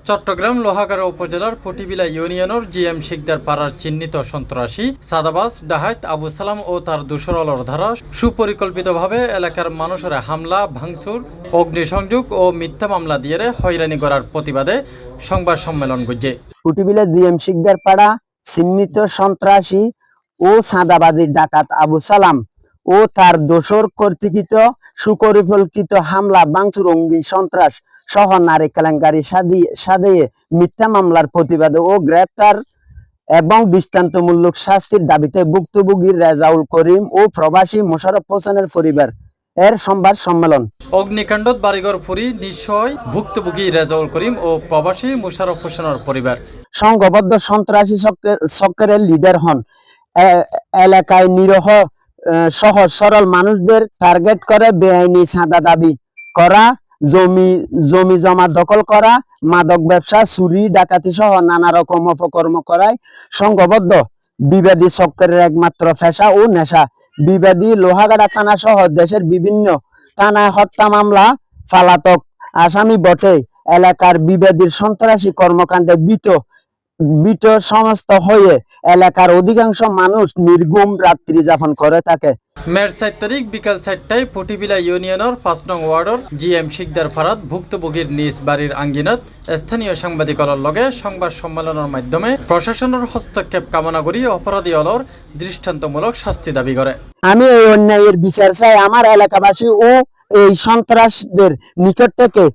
চট্টগ্রাম লোহাগাড়া উপজেলার ফটিবিলা ইউনিয়নের জিএম শিকদার পাড়ার চিহ্নিত সন্ত্রাসী সাদাবাজ ডাহাত আবু সালাম ও তার দোসরদের দ্বারা সুপরিকল্পিতভাবে এলাকার মানুষের হামলা ভাঙচুর অগ্নিসংযোগ ও মিথ্যা মামলা দিয়ে হয়রানি করার প্রতিবাদে সংবাদ সম্মেলন করছে। ফটিবিলা জিএম শিকদার পাড়া চিহ্নিত সন্ত্রাসী ও সাদাবাজি ডাকাত আবু সালাম ও তার দোসর কর্তৃকৃত সুপরিকল্পিত হামলা ভাঙচুর অঙ্গি সন্ত্রাস সহ নারী কেলেঙ্কারি সাজিয়ে মিথ্যা মামলার প্রতিবাদে ও গ্রেপ্তার এবং দৃষ্টান্তমূলক শাস্তির দাবিতে ভুক্তভোগী রেজাউল করিম ও প্রবাসী মোশাররফ হোসেনের পরিবার এর সংবাদ সম্মেলন। অগ্নিকাণ্ডত বাড়িঘর ফুরি নিশ্চয় ভুক্তভোগী রেজাউল করিম ও প্রবাসী মোশাররফ হোসেনের পরিবার সংঘবদ্ধ সন্ত্রাসী চক্রের লিডার হন। এলাকায় নিরহ সহজ সরল মানুষদের টার্গেট করে বেআইনি চাঁদা দাবি করা, জমি জমা দখল করা, মাদক ব্যবসা, চুরি ডাকাতি সহ নানা রকম অপকর্ম করায় সংঘবদ্ধ বিবাদী চক্রের একমাত্র পেশা ও নেশা। বিবাদী লোহাগাড়া থানা সহ দেশের বিভিন্ন থানায় হত্যা মামলা পলাতক আসামি বটে। এলাকার বিবাদীর সন্ত্রাসী কর্মকাণ্ডে ভীত সমস্ত হয়ে এলাকার অধিকাংশ মানুষ নির্ঘুম রাত্রি যাপন করে থাকে। মের ৪ তারিখ বিকাল ৪টায় ফটিবিলা ইউনিয়নের ৫ নং ওয়ার্ডের জিএম শিকদার ফারাদ ভুক্তভোগীর নিজ বাড়ির আঙ্গিনাত স্থানীয় সাংবাদিকর লগে সংবাদ সম্মেলনের মাধ্যমে প্রশাসনের হস্তক্ষেপ কামনা করি অপরাধী অলর দৃষ্টান্তমূলক শাস্তি দাবি করে। আমি এই অন্যায়ের বিচার চাই। আমার এলাকাবাসী ও এই সন্ত্রাসদের নিকট থেকে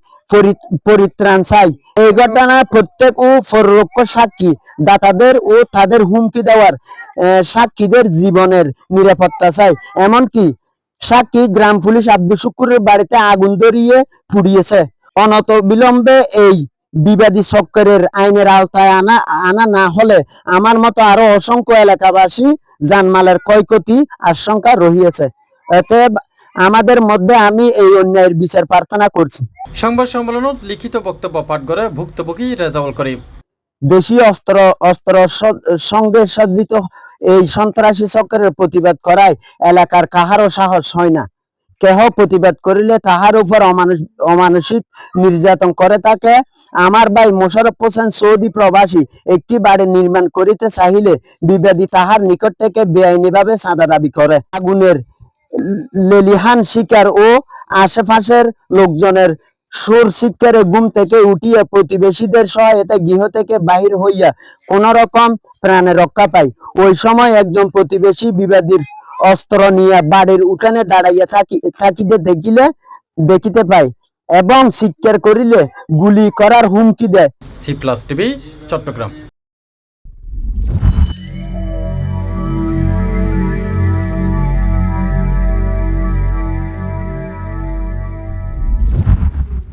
পরিত্রাণ চাই। এই ঘটনায় প্রত্যেক ও পরোক্ষ সাক্ষী দাতাদের ও তাদের হুমকি দেওয়ার সাক্ষীদের জীবনের নিরাপত্তা চাই। এমনকি সাক্ষী গ্রাম পুলিশ আব্দুল শুকুরের বাড়িতে আগুন ধরিয়ে পুড়িয়েছে। অনত বিলম্বে এই বিবাদী চক্রের আইনের আওতায় আনা না হলে আমার মতো আরো অসংখ্য এলাকাবাসী জানমালের ক্ষয়ক্ষতি আশঙ্কা রহিয়েছে। অতএব আমাদের মধ্যে আমি এই অন্যায়ের বিচার প্রার্থনা করছি। সংবাদ সম্মেলনত লিখিত বক্তব্য পাঠ করে ভুক্তভোগী রেজাউল করিম দেশীয় অস্ত্র সঙ্গে সজ্জিত এই সন্ত্রাসী চক্রের প্রতিবাদ করায় এলাকার কাহারও সাহস হয় না। কেহ প্রতিবাদ করিলে তাহার উপর অমানসিক নির্যাতন করে থাকে। আমার ভাই মোশাররফ হোসেন সৌদি প্রবাসী একটি বাড়ি নির্মাণ করিতে চাহিলে বিবাদী তাহার নিকট থেকে বেআইনিভাবে চাঁদা দাবি করে। আগুনের লেলিহান শিকার ও আশেপাশের লোকজনের সুর শিক্ষারে ঘুম থেকে উঠিয়া প্রতিবেশীদের সহায়তা গৃহ থেকে বাহির হইয়া কোন রকম প্রাণে রক্ষা পায়। ওই সময় একজন প্রতিবেশী বিবাদীর অস্ত্র নিয়ে বাড়ির উঠানে দাঁড়াইয়া থাকিতে দেখিতে পায় এবং শিক্ষার করিলে গুলি করার হুমকি দেয়। C+ TV Chittagong.